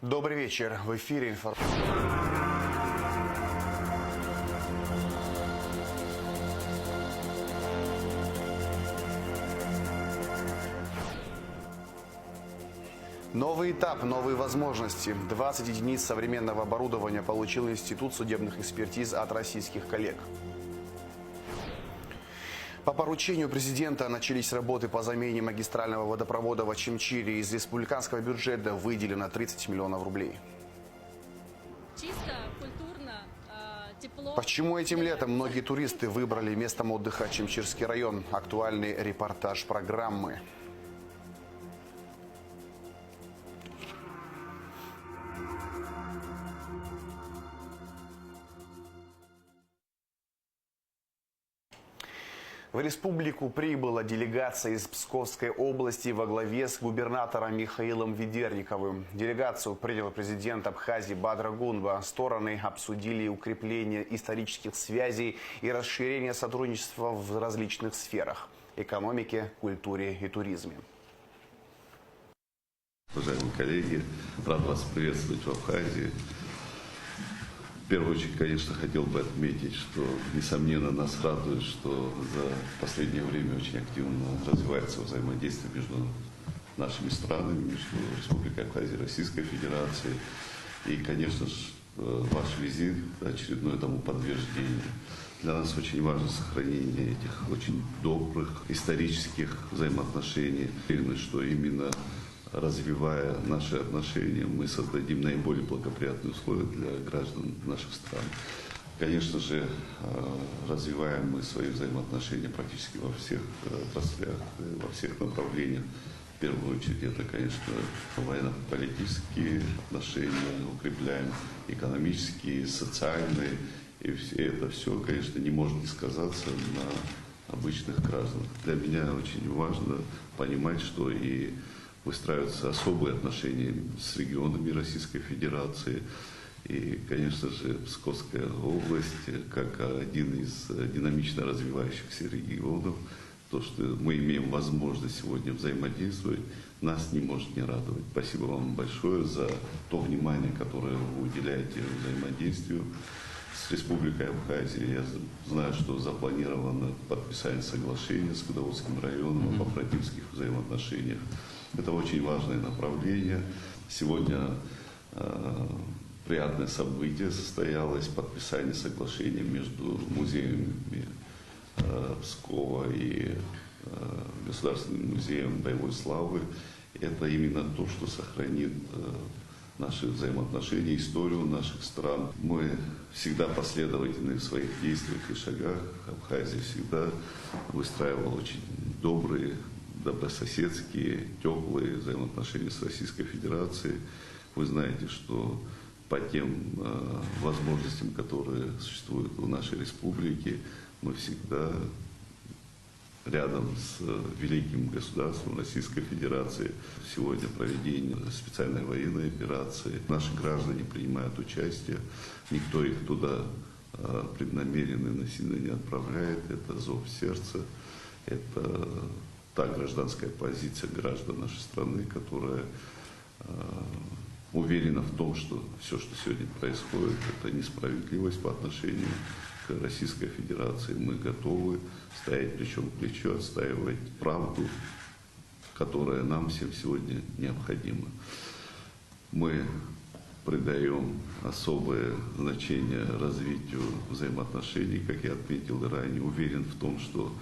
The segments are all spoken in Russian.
Добрый вечер. В эфире информация. Новый этап, новые возможности. 20 единиц современного оборудования получил Институт судебных экспертиз от российских коллег. По поручению президента начались работы по замене магистрального водопровода в Очимчире. Из республиканского бюджета выделено 30 миллионов рублей. Чисто, культурно, тепло. Почему этим летом многие туристы выбрали местом отдыха Очимчирский район? Актуальный репортаж программы. В республику прибыла делегация из Псковской области во главе с губернатором Михаилом Ведерниковым. Делегацию принял президент Абхазии Бадра Гунба. Стороны обсудили укрепление исторических связей и расширение сотрудничества в различных сферах – экономике, культуре и туризме. Уважаемые коллеги, рад вас приветствовать в Абхазии. В первую очередь, конечно, хотел бы отметить, что, несомненно, нас радует, что за последнее время очень активно развивается взаимодействие между нашими странами, между Республикой Абхазия и Российской Федерацией. И, конечно же, ваш визит очередное тому подтверждение. Для нас очень важно сохранение этих очень добрых исторических взаимоотношений. Уверены, что именно развивая наши отношения, мы создадим наиболее благоприятные условия для граждан наших стран. Конечно же, развиваем мы свои взаимоотношения практически во всех отраслях, во всех направлениях. В первую очередь, это, конечно, военно-политические отношения, укрепляем экономические, социальные. И это все, конечно, не может не сказаться на обычных гражданах. Для меня очень важно понимать, что и выстраиваются особые отношения с регионами Российской Федерации. И, конечно же, Псковская область, как один из динамично развивающихся регионов, то, что мы имеем возможность сегодня взаимодействовать, нас не может не радовать. Спасибо вам большое за то внимание, которое вы уделяете взаимодействию с Республикой Абхазия. Я знаю, что запланировано подписание соглашения с Гудоводским районом о побратимских взаимоотношениях. Это очень важное направление. Сегодня приятное событие состоялось, подписание соглашения между музеями Пскова и Государственным музеем боевой славы. Это именно то, что сохранит наши взаимоотношения, историю наших стран. Мы всегда последовательны в своих действиях и шагах. Абхазия всегда выстраивала очень добрые, добрососедские, теплые взаимоотношения с Российской Федерацией. Вы знаете, что по тем возможностям, которые существуют в нашей республике, мы всегда рядом с великим государством Российской Федерации. Сегодня проведение специальной военной операции. Наши граждане принимают участие, никто их туда преднамеренно и насильно не отправляет. Это зов сердца, это та гражданская позиция граждан нашей страны, которая уверена в том, что все, что сегодня происходит, это несправедливость по отношению к Российской Федерации. Мы готовы стоять плечом к плечу, отстаивать правду, которая нам всем сегодня необходима. Мы придаем особое значение развитию взаимоотношений, как я отметил и ранее. Уверен в том, что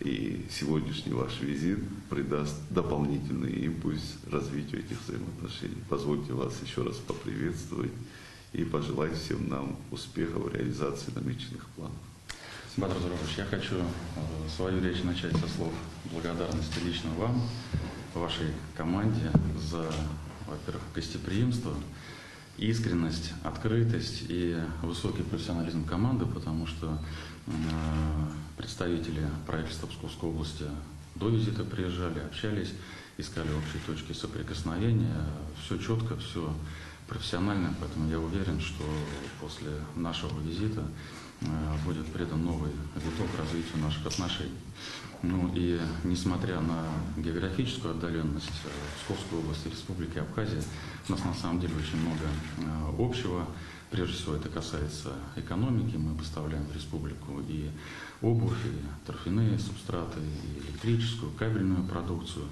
и сегодняшний ваш визит придаст дополнительный импульс развитию этих взаимоотношений. Позвольте вас еще раз поприветствовать и пожелать всем нам успехов в реализации намеченных планов. Бадр Зурович, я хочу свою речь начать со слов благодарности лично вам, вашей команде за, во-первых, гостеприимство, искренность, открытость и высокий профессионализм команды, потому что представители правительства Псковской области до визита приезжали, общались, искали общие точки соприкосновения. Все четко, все профессионально, поэтому я уверен, что после нашего визита будет придан новый виток развитию наших отношений. Ну и несмотря на географическую отдаленность Псковской области и Республики Абхазия, у нас на самом деле очень много общего. Прежде всего это касается экономики. Мы поставляем в республику и обувь, и торфяные субстраты, и электрическую, кабельную продукцию.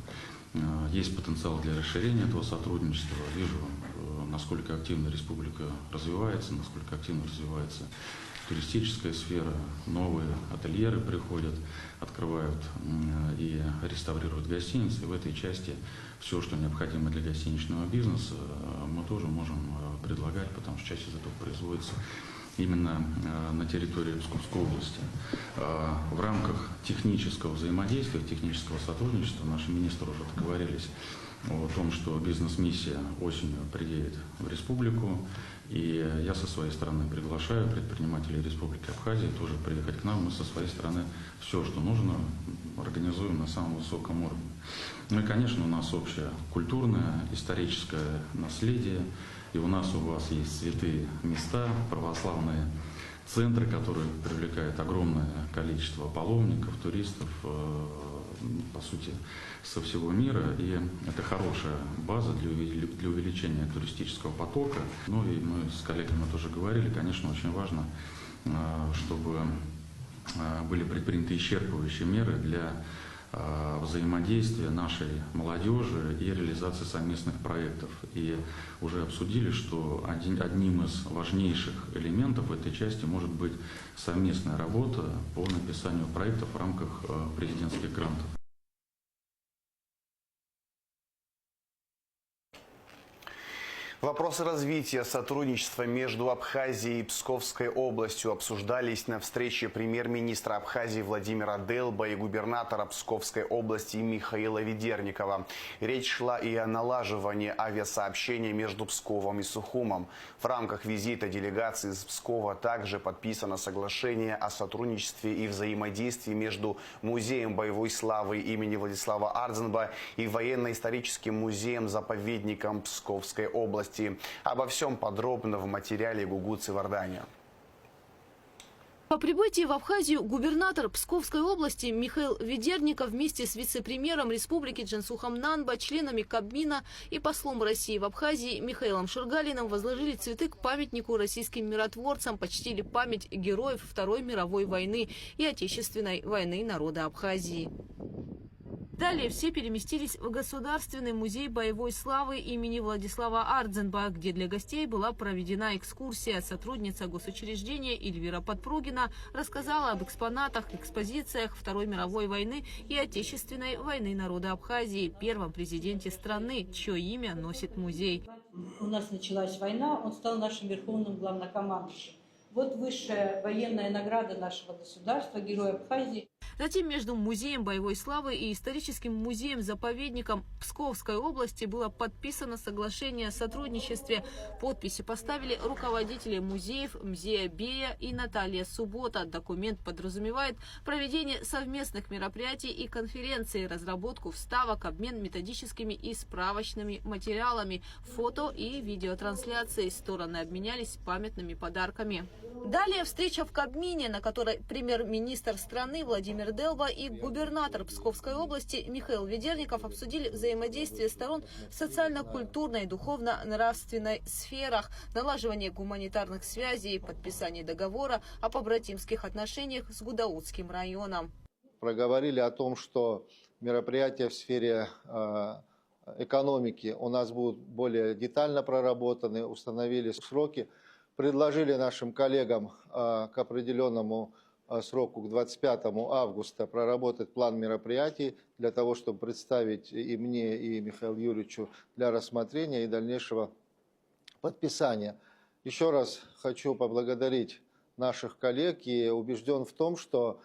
Есть потенциал для расширения этого сотрудничества. Вижу, насколько активно республика развивается, насколько активно развивается туристическая сфера, новые ательеры приходят, открывают и реставрируют гостиницы. И в этой части все, что необходимо для гостиничного бизнеса, мы тоже можем предлагать, потому что часть из этого производится именно на территории Псковской области. В рамках технического взаимодействия, технического сотрудничества наши министры уже договорились о том, что бизнес-миссия осенью приедет в республику. И я со своей стороны приглашаю предпринимателей Республики Абхазия тоже приехать к нам. Мы со своей стороны все, что нужно, организуем на самом высоком уровне. Ну и, конечно, у нас общее культурное, историческое наследие. И у нас, у вас есть святые места, православные центры, которые привлекают огромное количество паломников, туристов, по сути, со всего мира. И это хорошая база для увеличения туристического потока. Ну и мы с коллегами тоже говорили, конечно, очень важно, чтобы были предприняты исчерпывающие меры для взаимодействия нашей молодежи и реализации совместных проектов. И уже обсудили, что одним из важнейших элементов в этой части может быть совместная работа по написанию проектов в рамках президентских грантов. Вопросы развития сотрудничества между Абхазией и Псковской областью обсуждались на встрече премьер-министра Абхазии Владимира Делба и губернатора Псковской области Михаила Ведерникова. Речь шла и о налаживании авиасообщения между Псковом и Сухумом. В рамках визита делегации из Пскова также подписано соглашение о сотрудничестве и взаимодействии между Музеем боевой славы имени Владислава Ардзенба и Военно-историческим музеем-заповедником Псковской области. Обо всем подробно в материале Гугуцы Вардания. По прибытии в Абхазию губернатор Псковской области Михаил Ведерников вместе с вице-премьером республики Джансухом Нанба, членами Кабмина и послом России в Абхазии Михаилом Шургалиным возложили цветы к памятнику российским миротворцам, почтили память героев Второй мировой войны и Отечественной войны народа Абхазии. Далее все переместились в Государственный музей боевой славы имени Владислава Ардзенба, где для гостей была проведена экскурсия. Сотрудница госучреждения Эльвира Подпругина рассказала об экспонатах, экспозициях Второй мировой войны и Отечественной войны народа Абхазии, первом президенте страны, чье имя носит музей. У нас началась война, он стал нашим верховным главнокомандующим. Вот высшая военная награда нашего государства, Герой Абхазии. Затем между Музеем боевой славы и Историческим музеем-заповедником Псковской области было подписано соглашение о сотрудничестве. Подписи поставили руководители музеев Мзея Бея и Наталья Суббота. Документ подразумевает проведение совместных мероприятий и конференций, разработку вставок, обмен методическими и справочными материалами, фото и видеотрансляции. Стороны обменялись памятными подарками. Далее встреча в Кабмине, на которой премьер-министр страны Владимир Делба и губернатор Псковской области Михаил Ведерников обсудили взаимодействие сторон в социально-культурной и духовно-нравственной сферах, налаживание гуманитарных связей, подписание договора о побратимских отношениях с Гудаутским районом. Проговорили о том, что мероприятия в сфере экономики у нас будут более детально проработаны, установили сроки. Предложили нашим коллегам к определенному сроку, к 25 августа, проработать план мероприятий для того, чтобы представить и мне, и Михаилу Юрьевичу для рассмотрения и дальнейшего подписания. Еще раз хочу поблагодарить наших коллег и убежден в том, что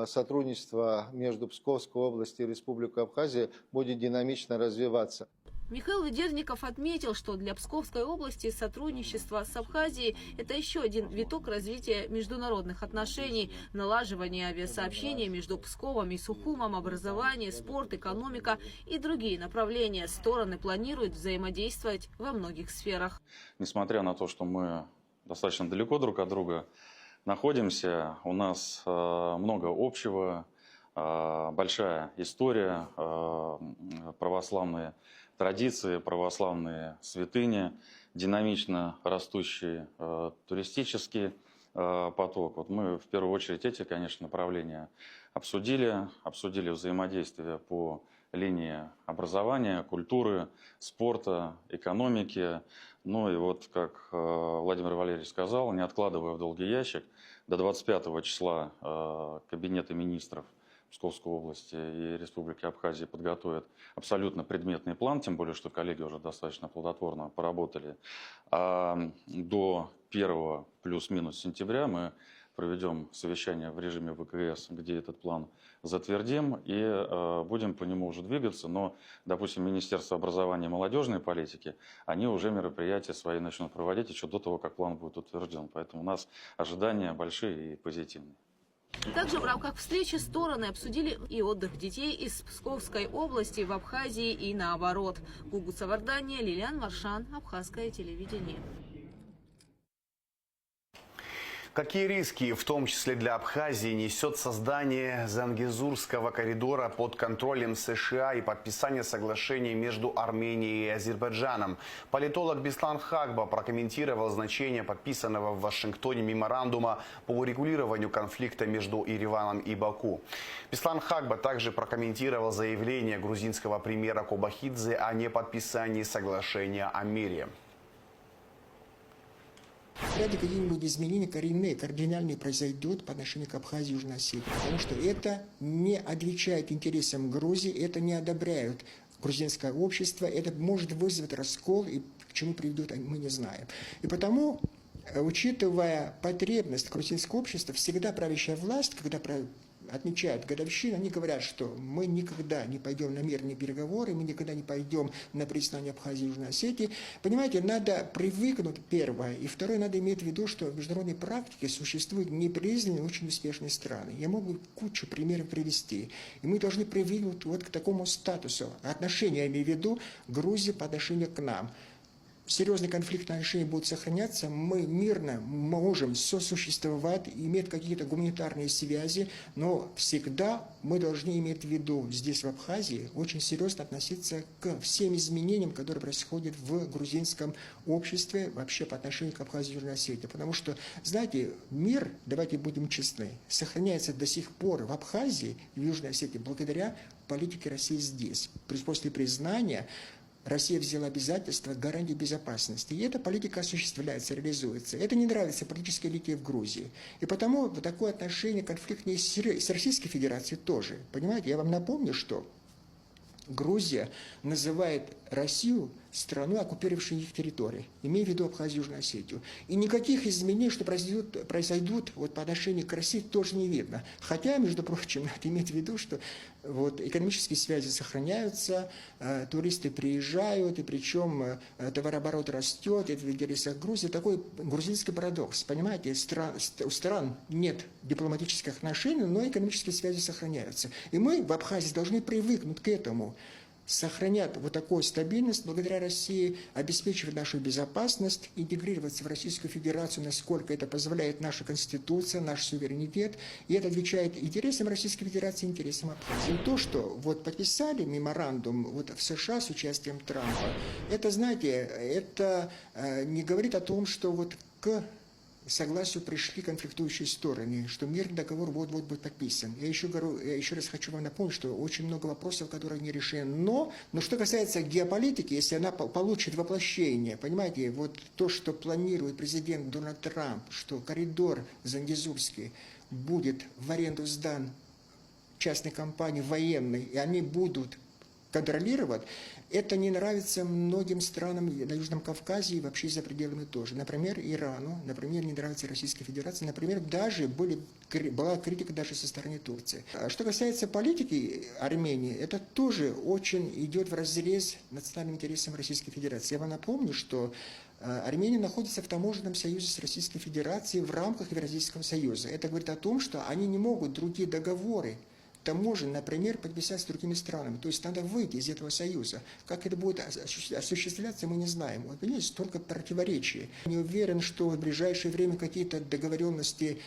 сотрудничество между Псковской областью и Республикой Абхазия будет динамично развиваться. Михаил Ведерников отметил, что для Псковской области сотрудничество с Абхазией – это еще один виток развития международных отношений, налаживание авиасообщения между Псковом и Сухумом, образование, спорт, экономика и другие направления. Стороны планируют взаимодействовать во многих сферах. Несмотря на то, что мы достаточно далеко друг от друга находимся, у нас много общего, большая история, православные традиции, православные святыни, динамично растущий туристический поток. Вот мы в первую очередь эти, конечно, направления обсудили взаимодействие по линии образования, культуры, спорта, экономики. Ну и вот, как Владимир Валерьевич сказал, не откладывая в долгий ящик, до 25 числа Кабинеты министров Псковской области и Республики Абхазия подготовят абсолютно предметный план, тем более, что коллеги уже достаточно плодотворно поработали. А до 1 плюс-минус сентября мы проведем совещание в режиме ВКС, где этот план затвердим и будем по нему уже двигаться. Но, допустим, Министерство образования и молодежной политики, они уже мероприятия свои начнут проводить еще до того, как план будет утвержден. Поэтому у нас ожидания большие и позитивные. Также в рамках встречи стороны обсудили и отдых детей из Псковской области в Абхазии и наоборот. Гугу Савардания, Лилиан Маршан, Абхазское телевидение. Какие риски, в том числе для Абхазии, несет создание Зангезурского коридора под контролем США и подписание соглашений между Арменией и Азербайджаном? Политолог Беслан Хагба прокомментировал значение подписанного в Вашингтоне меморандума по урегулированию конфликта между Ереваном и Баку. Беслан Хагба также прокомментировал заявление грузинского премьера Кобахидзе о неподписании соглашения о мире. Вряд ли какие-нибудь изменения коренные, кардинальные произойдут по отношению к Абхазии и Южной Осетии, потому что это не отвечает интересам Грузии, это не одобряют грузинское общество, это может вызвать раскол, и к чему приведет, мы не знаем. И потому, учитывая потребность грузинского общества, всегда правящая власть, когда отмечают годовщину, они говорят, что мы никогда не пойдем на мирные переговоры, мы никогда не пойдем на признание Абхазии и Южной Осетии. Понимаете, надо привыкнуть, первое, и второе, надо иметь в виду, что в международной практике существуют непризнанные, очень успешные страны. Я могу кучу примеров привести. И мы должны привыкнуть вот к такому статусу. Отношения, я имею в виду, Грузии по отношению к нам. Серьезный конфликт отношений будет сохраняться, мы мирно можем сосуществовать, иметь какие-то гуманитарные связи, но всегда мы должны иметь в виду здесь, в Абхазии, очень серьезно относиться к всем изменениям, которые происходят в грузинском обществе, вообще по отношению к Абхазии и Южной Осетии. Потому что, знаете, мир, давайте будем честны, сохраняется до сих пор в Абхазии и в Южной Осетии благодаря политике России здесь. После признания Россия взяла обязательства гарантии безопасности. И эта политика осуществляется, реализуется. Это не нравится политической элите в Грузии. И потому такое отношение конфликтное с Российской Федерацией тоже. Понимаете, я вам напомню, что Грузия называет Россию страной, оккупировавшей их территории, имея в виду Абхазию и Южную Осетию. И никаких изменений, что произойдут вот, по отношению к России, тоже не видно. Хотя, между прочим, надо иметь в виду, что вот, экономические связи сохраняются, туристы приезжают, и причем товарооборот растет, это в интересах Грузии. Такой грузинский парадокс. Понимаете, у стран нет дипломатических отношений, но экономические связи сохраняются. И мы в Абхазии должны привыкнуть к этому. Сохранять вот такую стабильность благодаря России, обеспечивать нашу безопасность, интегрироваться в Российскую Федерацию, насколько это позволяет наша Конституция, наш суверенитет. И это отвечает интересам Российской Федерации, интересам Абхазии. И то, что вот подписали меморандум вот в США с участием Трампа, это, знаете, это не говорит о том, что вот к согласию пришли конфликтующие стороны, что мирный договор вот-вот будет подписан. Я еще раз хочу вам напомнить, что очень много вопросов, которые не решены. Но что касается геополитики, если она получит воплощение, понимаете, вот то, что планирует президент Дональд Трамп, что коридор Зангезурский будет в аренду сдан частной компании военной, и они будут контролировать, это не нравится многим странам на Южном Кавказе и вообще за пределами тоже. Например, Ирану, например, не нравится Российской Федерации, например, даже была критика даже со стороны Турции. А что касается политики Армении, это тоже очень идет вразрез национальным интересам Российской Федерации. Я вам напомню, что Армения находится в таможенном союзе с Российской Федерацией в рамках Евразийского союза. Это говорит о том, что они не могут другие договоры таможен, например, подписать с другими странами. То есть надо выйти из этого союза. Как это будет осуществляться, мы не знаем. Вот понимаете, столько противоречий. Не уверен, что в ближайшее время какие-то договоренности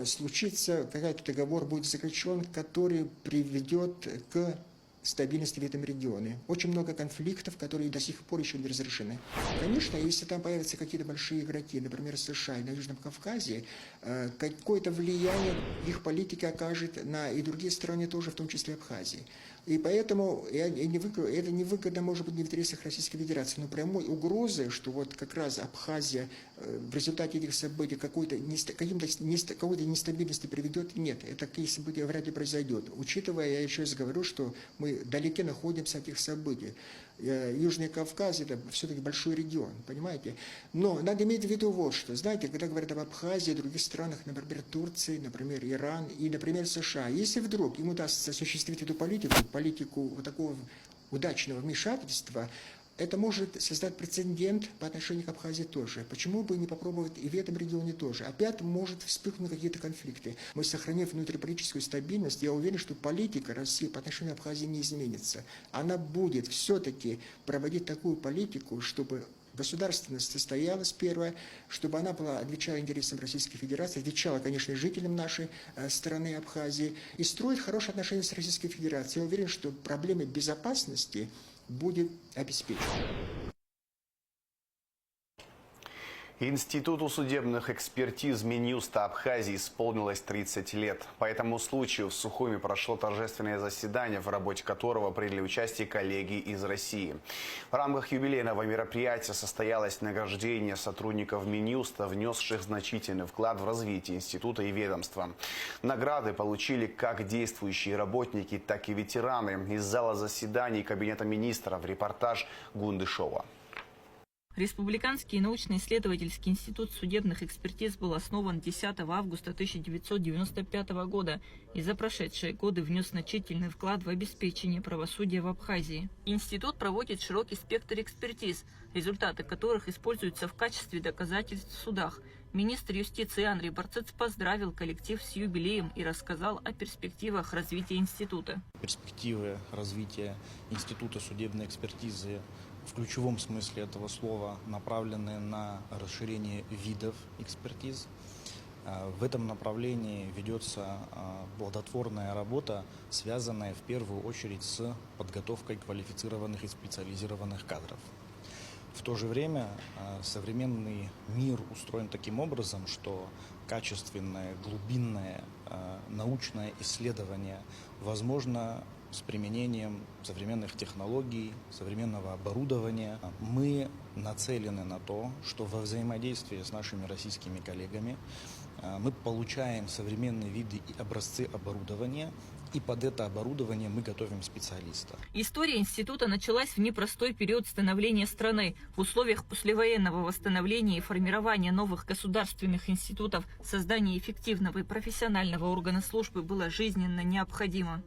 случится, какой-то договор будет заключен, который приведет к стабильности в этом регионе. Очень много конфликтов, которые до сих пор еще не разрешены. Конечно, если там появятся какие-то большие игроки, например, США и на Южном Кавказе, какое-то влияние их политика окажет на и другие страны тоже, в том числе Абхазии. И поэтому это невыгодно, может быть, не в интересах Российской Федерации, но прямой угрозы, что вот как раз Абхазия в результате этих событий какой-то нестабильности приведет, нет. Это такие события вряд ли произойдет. Учитывая, я еще раз говорю, что мы далеко находимся от этих событий. Южный Кавказ – это все-таки большой регион, понимаете? Но надо иметь в виду вот что. Знаете, когда говорят об Абхазии и других странах, например, Турции, например, Иран и, например, США, если вдруг им удастся осуществить эту политику вот такого удачного вмешательства, это может создать прецедент по отношению к Абхазии тоже. Почему бы не попробовать и в этом регионе тоже? Опять может вспыхнуть какие-то конфликты. Мы, сохранив внутриполитическую стабильность, я уверен, что политика России по отношению к Абхазии не изменится. Она будет все-таки проводить такую политику, чтобы государственность состоялась, первое, чтобы она отвечала интересам Российской Федерации, отвечала, конечно, жителям нашей страны Абхазии, и строить хорошие отношения с Российской Федерацией. Я уверен, что проблемы безопасности будет обеспечен. Институту судебных экспертиз Минюста Абхазии исполнилось 30 лет. По этому случаю в Сухуми прошло торжественное заседание, в работе которого приняли участие коллеги из России. В рамках юбилейного мероприятия состоялось награждение сотрудников Минюста, внесших значительный вклад в развитие института и ведомства. Награды получили как действующие работники, так и ветераны. Из зала заседаний Кабинета министров репортаж Гундышова. Республиканский научно-исследовательский институт судебных экспертиз был основан 10 августа 1995 года и за прошедшие годы внес значительный вклад в обеспечение правосудия в Абхазии. Институт проводит широкий спектр экспертиз, результаты которых используются в качестве доказательств в судах. Министр юстиции Андрей Барцыц поздравил коллектив с юбилеем и рассказал о перспективах развития института. Перспективы развития института судебной экспертизы в ключевом смысле этого слова направлены на расширение видов экспертиз. В этом направлении ведется плодотворная работа, связанная в первую очередь с подготовкой квалифицированных и специализированных кадров. В то же время современный мир устроен таким образом, что качественное, глубинное научное исследование возможно с применением современных технологий, современного оборудования. Мы нацелены на то, что во взаимодействии с нашими российскими коллегами мы получаем современные виды и образцы оборудования, и под это оборудование мы готовим специалиста. История института началась в непростой период становления страны. В условиях послевоенного восстановления и формирования новых государственных институтов создание эффективного и профессионального органа службы было жизненно необходимо.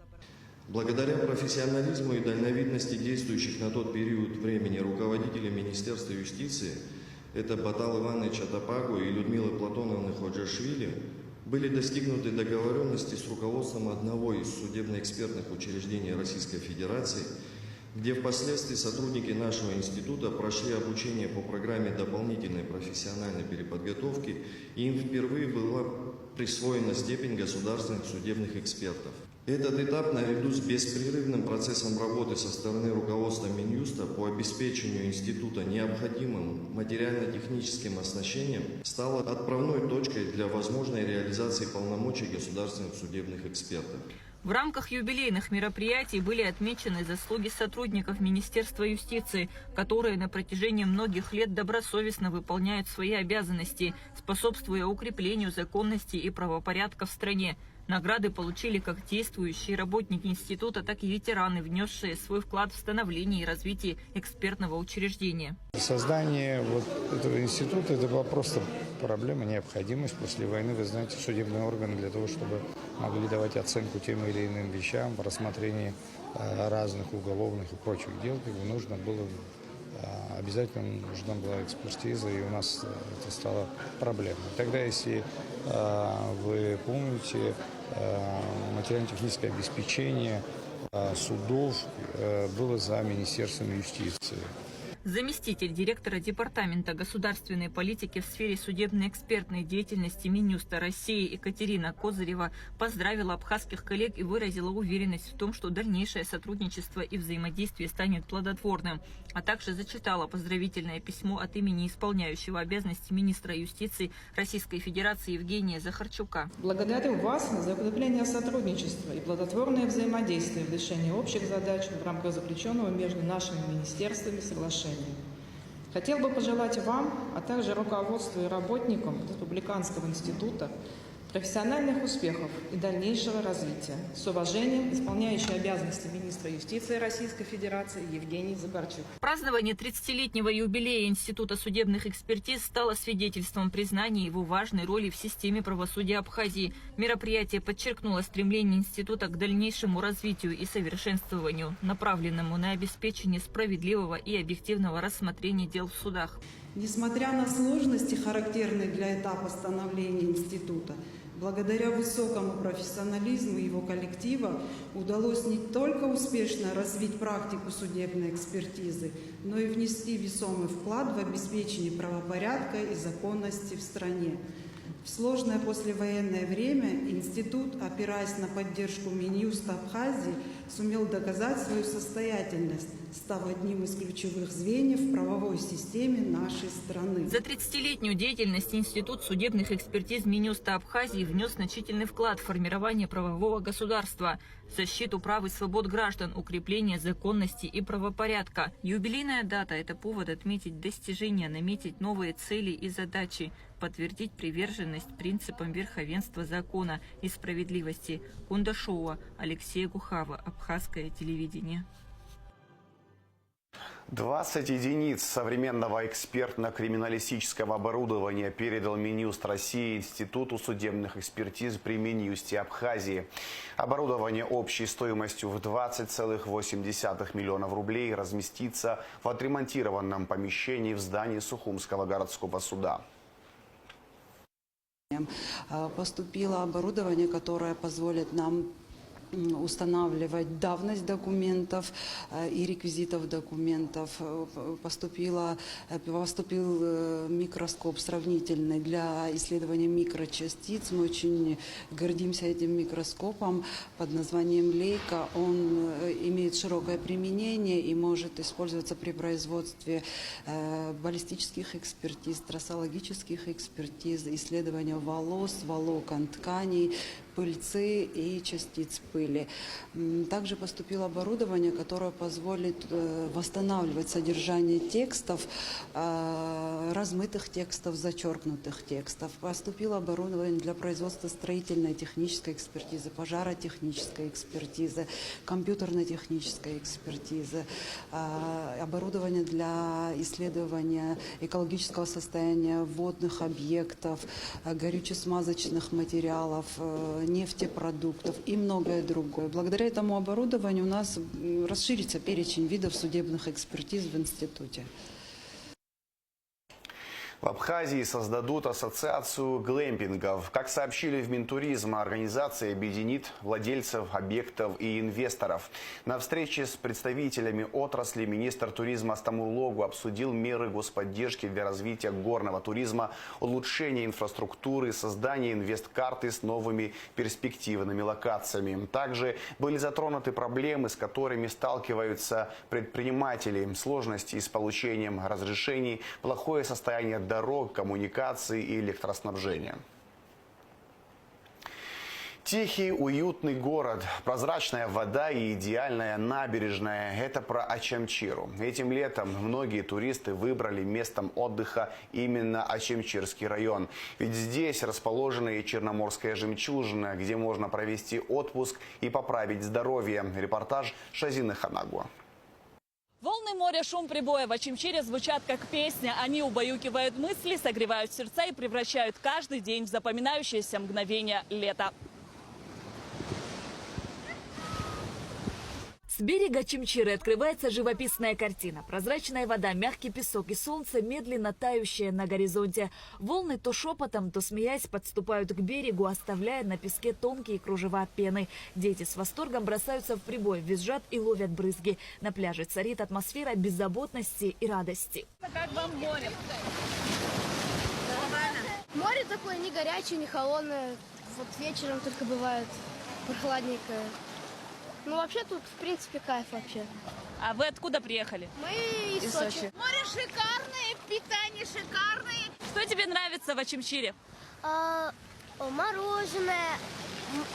Благодаря профессионализму и дальновидности действующих на тот период времени руководителей Министерства юстиции, это Батал Иванович Атапагу и Людмила Платоновна Ходжашвили, были достигнуты договоренности с руководством одного из судебно-экспертных учреждений Российской Федерации, где впоследствии сотрудники нашего института прошли обучение по программе дополнительной профессиональной переподготовки, и им впервые была присвоена степень государственных судебных экспертов. Этот этап, наряду с беспрерывным процессом работы со стороны руководства Минюста по обеспечению института необходимым материально-техническим оснащением, стал отправной точкой для возможной реализации полномочий государственных судебных экспертов. В рамках юбилейных мероприятий были отмечены заслуги сотрудников Министерства юстиции, которые на протяжении многих лет добросовестно выполняют свои обязанности, способствуя укреплению законности и правопорядка в стране. Награды получили как действующие работники института, так и ветераны, внесшие свой вклад в становление и развитие экспертного учреждения. Создание этого института – это была просто проблема, необходимость. После войны, вы знаете, судебные органы для того, чтобы могли давать оценку тем или иным вещам по рассмотрению разных уголовных и прочих дел, нужно было обязательно нужна была экспертиза, и у нас это стало проблемой. Тогда, если вы помните, материально-техническое обеспечение судов было за Министерством юстиции. Заместитель директора Департамента государственной политики в сфере судебно-экспертной деятельности Минюста России Екатерина Козырева поздравила абхазских коллег и выразила уверенность в том, что дальнейшее сотрудничество и взаимодействие станет плодотворным, а также зачитала поздравительное письмо от имени исполняющего обязанности министра юстиции Российской Федерации Евгения Захарчука. Благодарю вас за укрепление сотрудничества и плодотворное взаимодействие в решении общих задач в рамках заключенного между нашими министерствами соглашения. Хотел бы пожелать вам, а также руководству и работникам Республиканского института профессиональных успехов и дальнейшего развития. С уважением, исполняющий обязанности министра юстиции Российской Федерации Евгений Захарчук. Празднование 30-летнего юбилея Института судебных экспертиз стало свидетельством признания его важной роли в системе правосудия Абхазии. Мероприятие подчеркнуло стремление института к дальнейшему развитию и совершенствованию, направленному на обеспечение справедливого и объективного рассмотрения дел в судах. Несмотря на сложности, характерные для этапа становления института, благодаря высокому профессионализму его коллектива удалось не только успешно развить практику судебной экспертизы, но и внести весомый вклад в обеспечение правопорядка и законности в стране. В сложное послевоенное время институт, опираясь на поддержку Минюста Абхазии, сумел доказать свою состоятельность, став одним из ключевых звеньев в правовой системе нашей страны. За 30-летнюю деятельность Институт судебных экспертиз Минюста Абхазии внес значительный вклад в формирование правового государства, защиту прав и свобод граждан, укрепление законности и правопорядка. Юбилейная дата – это повод отметить достижения, наметить новые цели и задачи, подтвердить приверженность принципам верховенства закона и справедливости. Кундашова, Алексея Гухава, Абхазское телевидение. 20 единиц современного экспертно-криминалистического оборудования передал Минюст России Институту судебных экспертиз при Минюсте Абхазии. Оборудование общей стоимостью в 20,8 миллионов рублей разместится в отремонтированном помещении в здании Сухумского городского суда. Поступило оборудование, которое позволит нам устанавливать давность документов и реквизитов документов. Поступил микроскоп сравнительный для исследования микрочастиц. Мы очень гордимся этим микроскопом под названием «Лейка». Он имеет широкое применение и может использоваться при производстве баллистических экспертиз, трассологических экспертиз, исследования волос, волокон, тканей, пыльцы и частиц пыли. Также поступило оборудование, которое позволит восстанавливать содержание текстов, размытых текстов, зачеркнутых текстов. Поступило оборудование для производства строительной технической экспертизы, пожаротехнической экспертизы, компьютерно-технической экспертизы, оборудование для исследования экологического состояния водных объектов, горюче-смазочных материалов, нефтепродуктов и многое другое. Благодаря этому оборудованию у нас расширится перечень видов судебных экспертиз в институте. В Абхазии создадут ассоциацию глэмпингов. Как сообщили в Минтуризма, организация объединит владельцев объектов и инвесторов. На встрече с представителями отрасли министр туризма Стамурлогу обсудил меры господдержки для развития горного туризма, улучшения инфраструктуры, создания инвесткарты с новыми перспективными локациями. Также были затронуты проблемы, с которыми сталкиваются предприниматели, сложности с получением разрешений, плохое состояние дорог, коммуникаций и электроснабжения. Тихий, уютный город, прозрачная вода и идеальная набережная – это про Очамчиру. Этим летом многие туристы выбрали местом отдыха именно Очамчирский район. Ведь здесь расположена и Черноморская жемчужина, где можно провести отпуск и поправить здоровье. Репортаж Шазины Ханагуа. Волны моря, шум прибоя в Очамчире звучат как песня. Они убаюкивают мысли, согревают сердца и превращают каждый день в запоминающееся мгновение лета. С берега Чимчиры открывается живописная картина. Прозрачная вода, мягкий песок и солнце, медленно тающее на горизонте. Волны то шепотом, то смеясь подступают к берегу, оставляя на песке тонкие кружева пены. Дети с восторгом бросаются в прибой, визжат и ловят брызги. На пляже царит атмосфера беззаботности и радости. Как вам море? Море такое не горячее, не холодное. Вот вечером только бывает прохладненькое. Ну, вообще тут, в принципе, кайф вообще. А вы откуда приехали? Мы из Сочи. Море шикарное, питание шикарное. Что тебе нравится в Очимчире? Мороженое,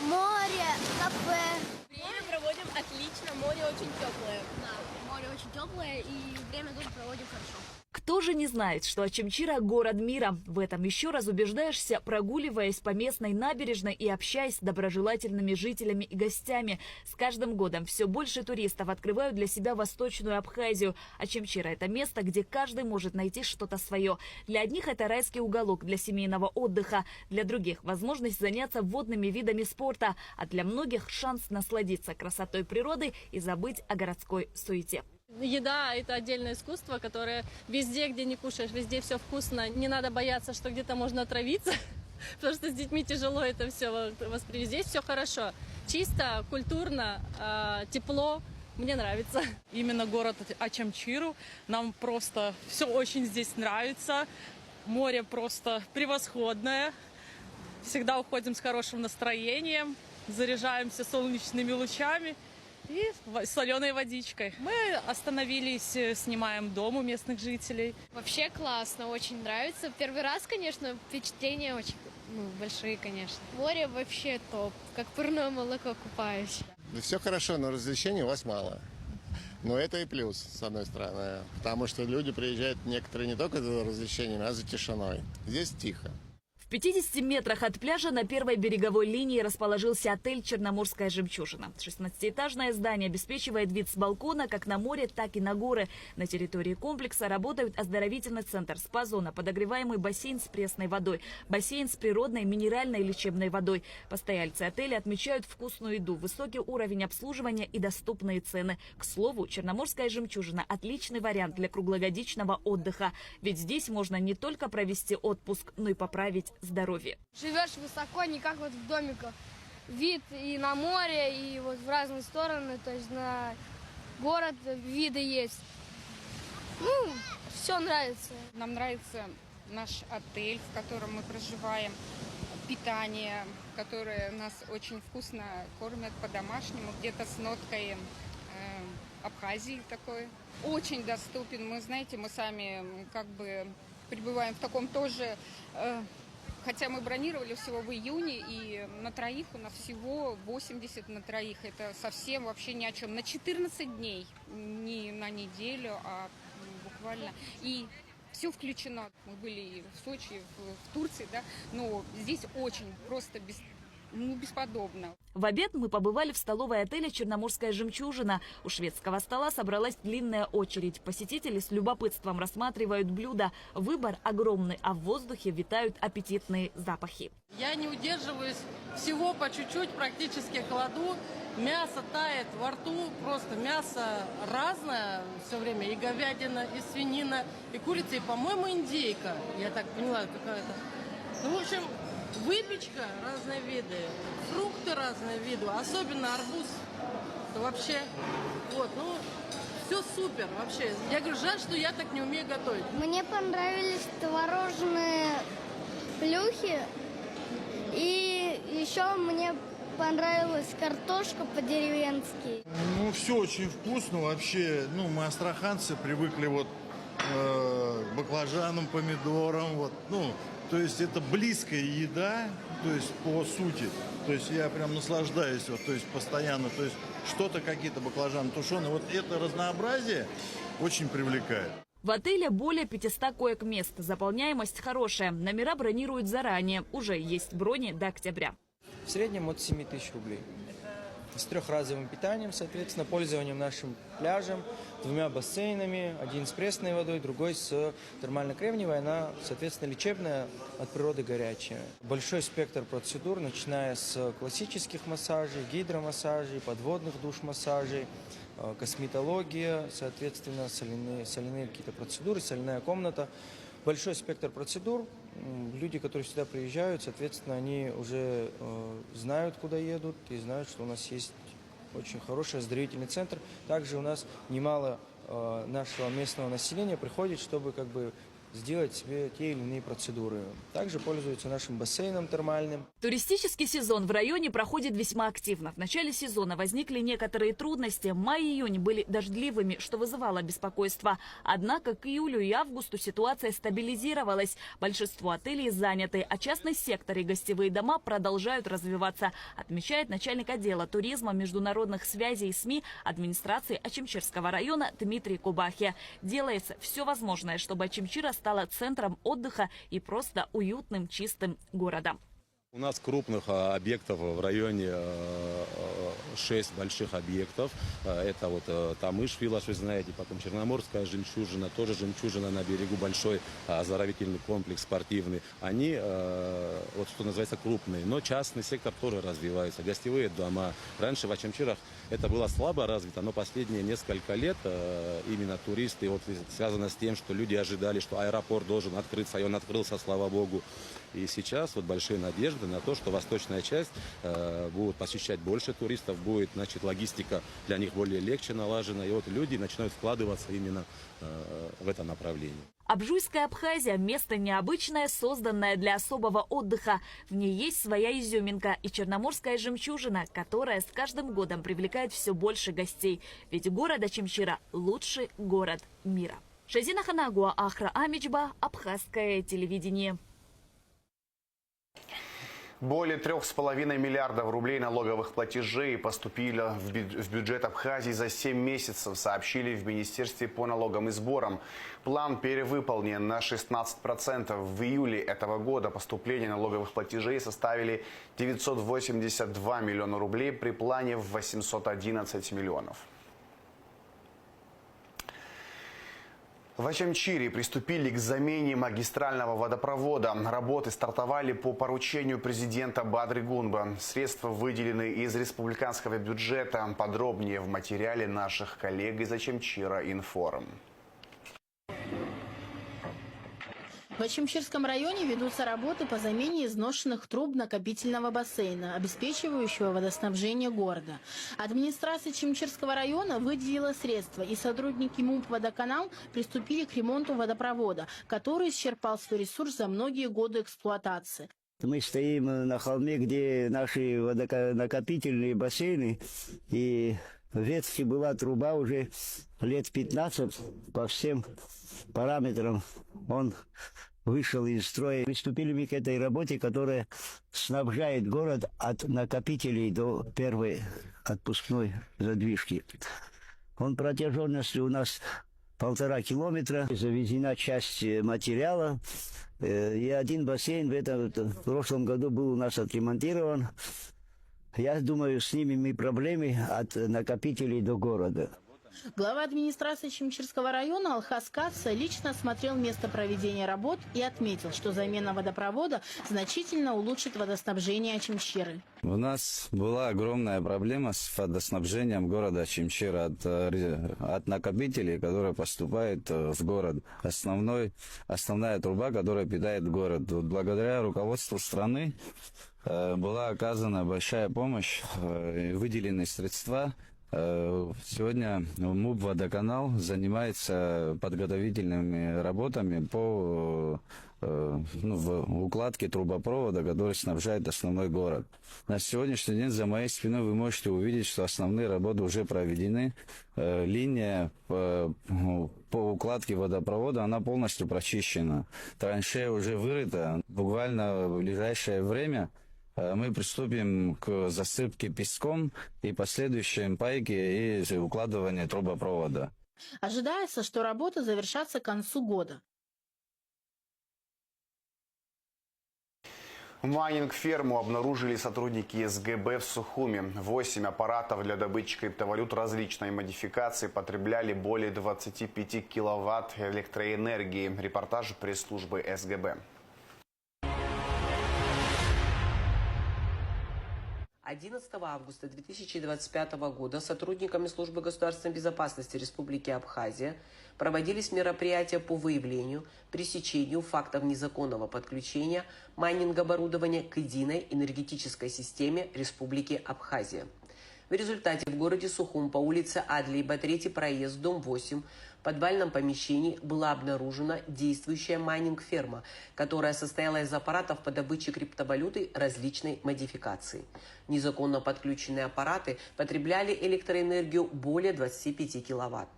море, кафе. Время проводим отлично, море очень теплое. Да, море очень теплое и время тоже проводим хорошо. Кто же не знает, что Очимчира – город мира? В этом еще раз убеждаешься, прогуливаясь по местной набережной и общаясь с доброжелательными жителями и гостями. С каждым годом все больше туристов открывают для себя Восточную Абхазию. Очимчира – это место, где каждый может найти что-то свое. Для одних это райский уголок для семейного отдыха, для других – возможность заняться водными видами спорта, а для многих – шанс насладиться красотой природы и забыть о городской суете. Еда – это отдельное искусство, которое везде, где не кушаешь, везде все вкусно. Не надо бояться, что где-то можно отравиться, потому что с детьми тяжело это все воспринимать. Здесь все хорошо. Чисто, культурно, тепло. Мне нравится. Именно город Очимчиру. Нам просто все очень здесь нравится. Море просто превосходное. Всегда уходим с хорошим настроением, заряжаемся солнечными лучами и соленой водичкой. Мы остановились, снимаем дом у местных жителей. Вообще классно, очень нравится. Первый раз, конечно, впечатления очень большие, конечно. Море вообще топ, как парное молоко купаюсь. Да все хорошо, но развлечений у вас мало. Но это и плюс, с одной стороны. Потому что люди приезжают некоторые не только за развлечениями, а за тишиной. Здесь тихо. В 50 метрах от пляжа на первой береговой линии расположился отель «Черноморская жемчужина». 16-этажное здание обеспечивает вид с балкона как на море, так и на горы. На территории комплекса работают оздоровительный центр, спа-зона, подогреваемый бассейн с пресной водой, бассейн с природной минеральной лечебной водой. Постояльцы отеля отмечают вкусную еду, высокий уровень обслуживания и доступные цены. К слову, «Черноморская жемчужина» – отличный вариант для круглогодичного отдыха. Ведь здесь можно не только провести отпуск, но и поправить здоровье. Живешь высоко, не как вот в домиках. Вид и на море, и вот в разные стороны, то есть на город виды есть. Ну, все нравится. Нам нравится наш отель, в котором мы проживаем, питание, которое нас очень вкусно кормят по-домашнему, где-то с ноткой Абхазии такой. Очень доступен. Мы, знаете, мы сами как бы пребываем в таком тоже... Хотя мы бронировали всего в июне, и на троих у нас всего 80 на троих. Это совсем вообще ни о чем. На 14 дней, не на неделю, а буквально. И все включено. Мы были в Сочи, в Турции, да, но здесь очень просто бесподобно. В обед мы побывали в столовой отеля «Черноморская жемчужина». У шведского стола собралась длинная очередь. Посетители с любопытством рассматривают блюда. Выбор огромный, а в воздухе витают аппетитные запахи. Я не удерживаюсь, всего по чуть-чуть практически кладу. Мясо тает во рту, просто мясо разное все время. И говядина, и свинина, и курица, и, по-моему, индейка. Я так поняла, какая-то. Ну, в общем... Выпечка разные виды, фрукты разные виды, особенно арбуз. Вообще, вот, ну, все супер вообще. Я говорю, жаль, что я так не умею готовить. Мне понравились творожные плюхи. И еще мне понравилась картошка по-деревенски. Ну, все очень вкусно вообще. Ну, мы астраханцы привыкли вот к баклажанам, помидорам, вот, ну, то есть это близкая еда, то есть по сути. То есть я прям наслаждаюсь, вот, то есть постоянно, то есть что-то, какие-то баклажаны тушеные. Вот это разнообразие очень привлекает. В отеле более 500 коек-мест. Заполняемость хорошая. Номера бронируют заранее. Уже есть брони до октября. В среднем от 7 тысяч рублей. с трехразовым питанием, соответственно, пользованием нашим пляжем, 2 бассейнами, один с пресной водой, другой с термально-кремниевой, она, соответственно, лечебная, от природы горячая. Большой спектр процедур, начиная с классических массажей, гидромассажей, подводных душ-массажей, косметология, соответственно, соляные какие-то процедуры, соляная комната. Большой спектр процедур. Люди, которые сюда приезжают, соответственно, они уже знают, куда едут, и знают, что у нас есть очень хороший оздоровительный центр. Также у нас немало нашего местного населения приходит, чтобы сделать себе те или иные процедуры. Также пользуются нашим бассейном термальным. Туристический сезон в районе проходит весьма активно. В начале сезона возникли некоторые трудности. Май и июнь были дождливыми, что вызывало беспокойство. Однако к июлю и августу ситуация стабилизировалась. Большинство отелей заняты, а частный сектор и гостевые дома продолжают развиваться, отмечает начальник отдела туризма, международных связей и СМИ администрации Очимчирского района Дмитрий Кубахи. Делается все возможное, чтобы Очимчира стала центром отдыха и просто уютным, чистым городом. У нас крупных объектов в районе 6 больших объектов. Это вот Тамыш, Виллаж, вы знаете, потом Черноморская жемчужина, тоже жемчужина на берегу, большой оздоровительный комплекс спортивный. Они, вот что называется, крупные, но частный сектор тоже развивается. Гостевые дома. Раньше в Очимчирах это было слабо развито, но последние несколько лет именно туристы, вот связано с тем, что люди ожидали, что аэропорт должен открыться, и он открылся, слава богу. И сейчас вот большие надежды на то, что восточная часть будет посещать больше туристов, будет, значит, логистика для них более легче налажена, и вот люди начинают вкладываться именно в это направление. Абжуйская Абхазия – место необычное, созданное для особого отдыха. В ней есть своя изюминка и черноморская жемчужина, которая с каждым годом привлекает все больше гостей. Ведь город Очимчира – лучший город мира. Шазина Ханагуа, Ахра Амичба, Абхазское телевидение. Более 3,5 миллиардов рублей налоговых платежей поступили в бюджет Абхазии за 7 месяцев, сообщили в Министерстве по налогам и сборам. План перевыполнен на 16%. В июле этого года поступления налоговых платежей составили 982 миллиона рублей при плане в 811 миллионов. В Очимчире приступили к замене магистрального водопровода. Работы стартовали по поручению президента Бадры Гунба. Средства выделены из республиканского бюджета. Подробнее в материале наших коллег из Очимчира Информ. В Очимчирском районе ведутся работы по замене изношенных труб накопительного бассейна, обеспечивающего водоснабжение города. Администрация Очимчирского района выделила средства, и сотрудники МУП «Водоканал» приступили к ремонту водопровода, который исчерпал свой ресурс за многие годы эксплуатации. Мы стоим на холме, где наши водонакопительные бассейны, и в ветке была труба уже лет 15 по всем параметрам. Он вышел из строя. Приступили мы к этой работе, которая снабжает город от накопителей до первой отпускной задвижки. Он протяженностью у нас 1,5 километра. Завезена часть материала. И один бассейн в прошлом году был у нас отремонтирован. Я думаю, снимем мы проблемы от накопителей до города. Глава администрации Очимчирского района Алхаз Каца лично осмотрел место проведения работ и отметил, что замена водопровода значительно улучшит водоснабжение Очимчиры. У нас была огромная проблема с водоснабжением города Очимчира от накопителей, которые поступают в город. Основная труба, которая питает город. Благодаря руководству страны была оказана большая помощь, выделены средства. Сегодня МУП «Водоканал» занимается подготовительными работами по укладке трубопровода, который снабжает основной город. На сегодняшний день за моей спиной вы можете увидеть, что основные работы уже проведены. Линия по укладке водопровода, она полностью прочищена. Траншея уже вырыта. Буквально в ближайшее время мы приступим к засыпке песком и последующей пайке и укладыванию трубопровода. Ожидается, что работы завершатся к концу года. Майнинг-ферму обнаружили сотрудники СГБ в Сухуми. 8 аппаратов для добычи криптовалют различной модификации потребляли более 25 киловатт электроэнергии. Репортаж пресс-службы СГБ. 11 августа 2025 года сотрудниками Службы государственной безопасности Республики Абхазия проводились мероприятия по выявлению, пресечению фактов незаконного подключения майнинг-оборудования к единой энергетической системе Республики Абхазия. В результате в городе Сухум по улице Адлейба, 3-й проезд, дом 8, в подвальном помещении была обнаружена действующая майнинг-ферма, которая состояла из аппаратов по добыче криптовалюты различной модификации. Незаконно подключенные аппараты потребляли электроэнергию более 25 киловатт.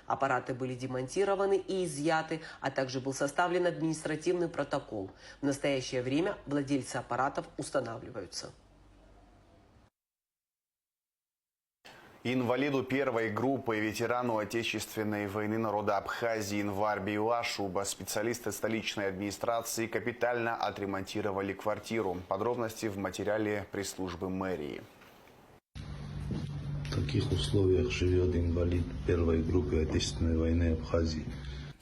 Аппараты были демонтированы и изъяты, а также был составлен административный протокол. В настоящее время владельцы аппаратов устанавливаются. Инвалиду первой группы и ветерану Отечественной войны народа Абхазии Инварбию Ашуба специалисты столичной администрации капитально отремонтировали квартиру. Подробности в материале пресс-службы мэрии. В каких условиях живет инвалид первой группы Отечественной войны Абхазии?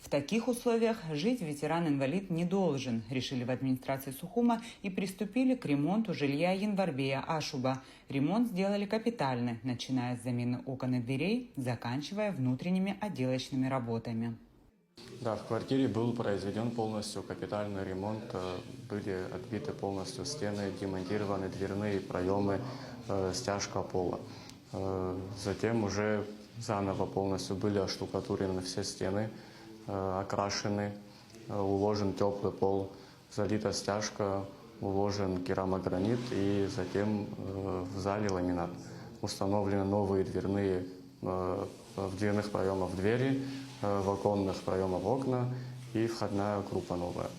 В таких условиях жить ветеран-инвалид не должен, решили в администрации Сухума и приступили к ремонту жилья Январбия Ашуба. Ремонт сделали капитальный, начиная с замены окон и дверей, заканчивая внутренними отделочными работами. Да, в квартире был произведен полностью капитальный ремонт, были отбиты полностью стены, демонтированы дверные проемы, стяжка пола. Затем уже заново полностью были оштукатурены все стены, окрашены, уложен теплый пол, залита стяжка, уложен керамогранит и затем в зале ламинат. Установлены новые дверные, в дверных проемах двери, в оконных проемах окна и входная группа новая.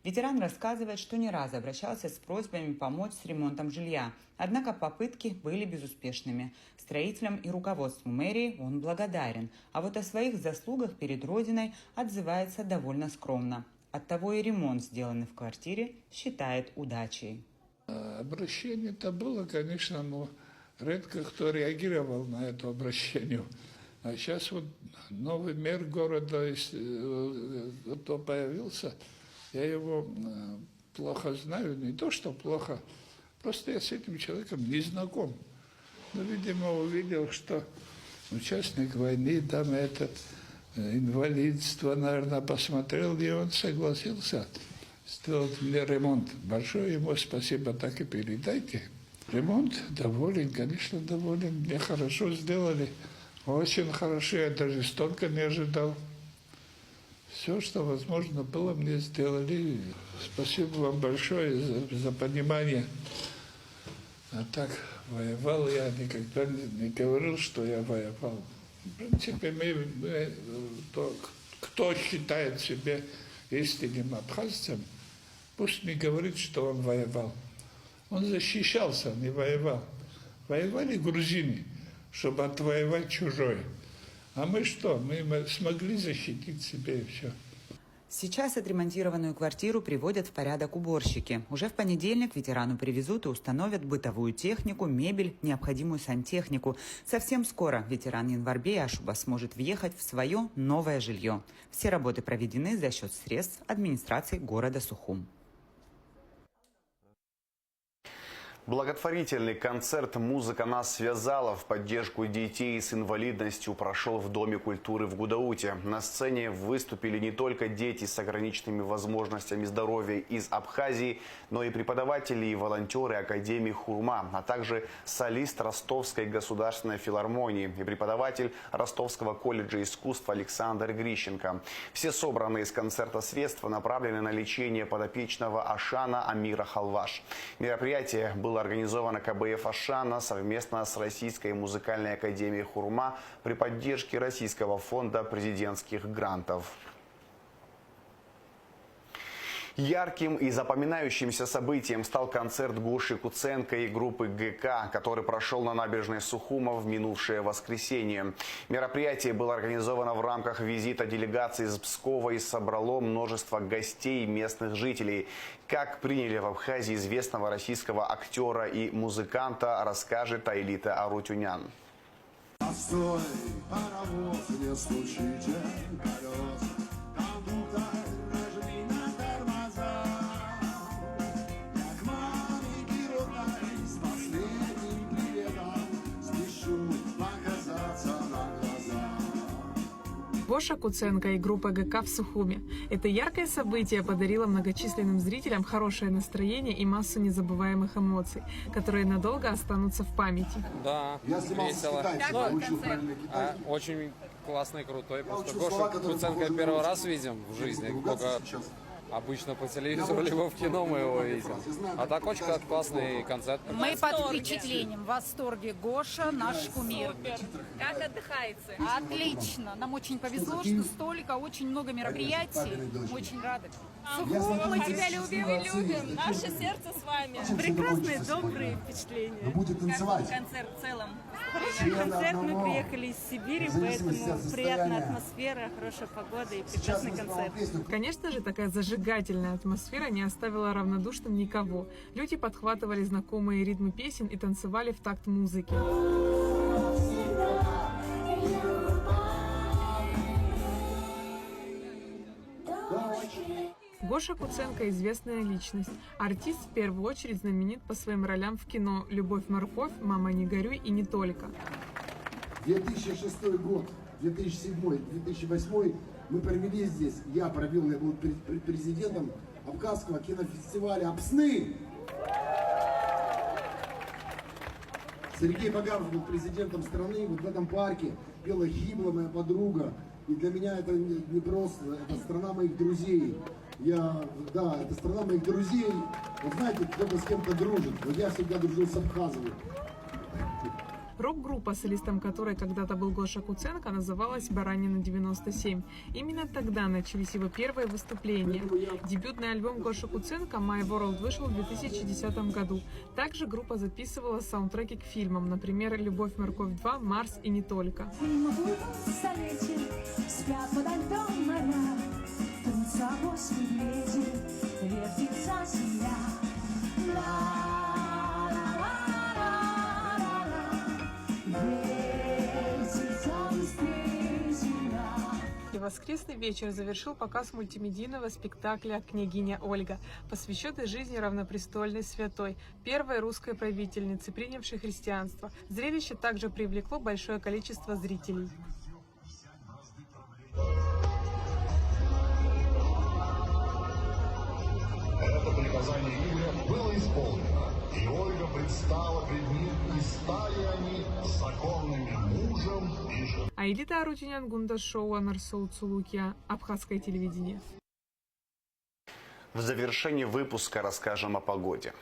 Ветеран рассказывает, что не раз обращался с просьбами помочь с ремонтом жилья. Однако попытки были безуспешными. Строителям и руководству мэрии он благодарен. А вот о своих заслугах перед Родиной отзывается довольно скромно. Оттого и ремонт, сделанный в квартире, считает удачей. Обращение-то было, конечно, но редко кто реагировал на это обращение. А сейчас вот новый мэр города, кто появился, я его плохо знаю, не то что плохо, просто я с этим человеком не знаком. Но, видимо, увидел, что участник войны, там это инвалидство, наверное, посмотрел, и он согласился сделать мне ремонт. Большое ему спасибо, так и передайте. Ремонт доволен, конечно, доволен. Мне хорошо сделали, очень хорошо, я даже столько не ожидал. Все, что возможно было, мне сделали. Спасибо вам большое за понимание. А так, воевал я, никогда не говорил, что я воевал. В принципе, кто считает себя истинным абхазцем, пусть не говорит, что он воевал. Он защищался, не воевал. Воевали грузины, чтобы отвоевать чужое. А мы что? Мы смогли защитить себя и все. Сейчас отремонтированную квартиру приводят в порядок уборщики. Уже в понедельник ветерану привезут и установят бытовую технику, мебель, необходимую сантехнику. Совсем скоро ветеран Январбия Ашуба сможет въехать в свое новое жилье. Все работы проведены за счет средств администрации города Сухум. Благотворительный концерт «Музыка нас связала» в поддержку детей с инвалидностью прошел в Доме культуры в Гудауте. На сцене выступили не только дети с ограниченными возможностями здоровья из Абхазии, но и преподаватели и волонтеры Академии Хурма, а также солист Ростовской государственной филармонии и преподаватель Ростовского колледжа искусств Александр Грищенко. Все собранные из концерта средства направлены на лечение подопечного Ашана Амира Халваш. Мероприятие было организовано КБФ Ашана совместно с Российской музыкальной академией Хурма при поддержке Российского фонда президентских грантов. Ярким и запоминающимся событием стал концерт Гоши Куценко и группы ГК, который прошел на набережной Сухума в минувшее воскресенье. Мероприятие было организовано в рамках визита делегации из Пскова и собрало множество гостей и местных жителей. Как приняли в Абхазии известного российского актера и музыканта, расскажет Аэлита Арутюнян. Постой, паровоз, не стучите колес. Кондуктор, нажми на тормоза. Я к маме героя с последним приветом спешу показаться на глаза. Гоша Куценко и группа ГК в Сухуме. Это яркое событие подарило многочисленным зрителям хорошее настроение и массу незабываемых эмоций, которые надолго останутся в памяти. Да, весело. Очень классный, крутой. Просто Гошу Куценко первый раз видим в жизни. Только обычно по телевизору либо в кино мы его видим. А так очень классный концерт. Мы под впечатлением, в восторге. Гоша наш кумир. Как отдыхается? Отлично. Нам очень повезло, что столько, очень много мероприятий. Очень рады. Сухум, мы тебя любим и любим. Наше сердце с вами. Прекрасные, добрые впечатления. Как концерт в целом? Концерт, мы приехали из Сибири, поэтому приятная атмосфера, хорошая погода и прекрасный концерт. Конечно же, такая зажигательная атмосфера не оставила равнодушным никого. Люди подхватывали знакомые ритмы песен и танцевали в такт музыки. Гоша Куценко – известная личность. Артист в первую очередь знаменит по своим ролям в кино «Любовь-морковь», «Мама, не горюй» и не только. 2006 год, 2007, 2008 мы провели здесь, я был президентом Абхазского кинофестиваля «Апсны». Сергей Багаров был президентом страны, вот в этом парке пела Хибла, моя подруга. И для меня это не просто, это страна моих друзей. Это страна моих друзей. Вот знаете, кто-то с кем-то дружит. Вот я всегда дружил с Абхазовым. Рок-группа, солистом которой когда-то был Гоша Куценко, называлась «Баранина 97». Именно тогда начались его первые выступления. Дебютный альбом Гоши Куценко «My World» вышел в 2010 году. Также группа записывала саундтреки к фильмам, например, «Любовь, морковь 2», «Марс» и не только. Воскресный вечер завершил показ мультимедийного спектакля «Княгиня Ольга», посвященный жизни равнопрестольной святой, первой русской правительницы, принявшей христианство. Зрелище также привлекло большое количество зрителей. Это приказание Игоря было исполнено, и Ольга предстала пред ним, и стали они законными мужем и женой. Аэлита Арутюнян, Гунда Шоу, Анарсоу Цулукия, Абхазское телевидение. В завершении выпуска расскажем о погоде.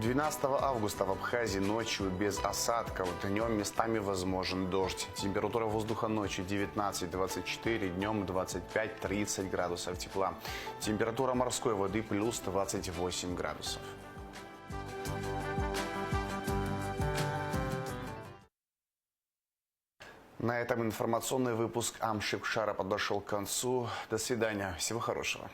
12 августа в Абхазии ночью без осадков, днем местами возможен дождь. Температура воздуха ночью 19-24, днем 25-30 градусов тепла. Температура морской воды плюс 28 градусов. На этом информационный выпуск Амшикшара подошел к концу. До свидания. Всего хорошего.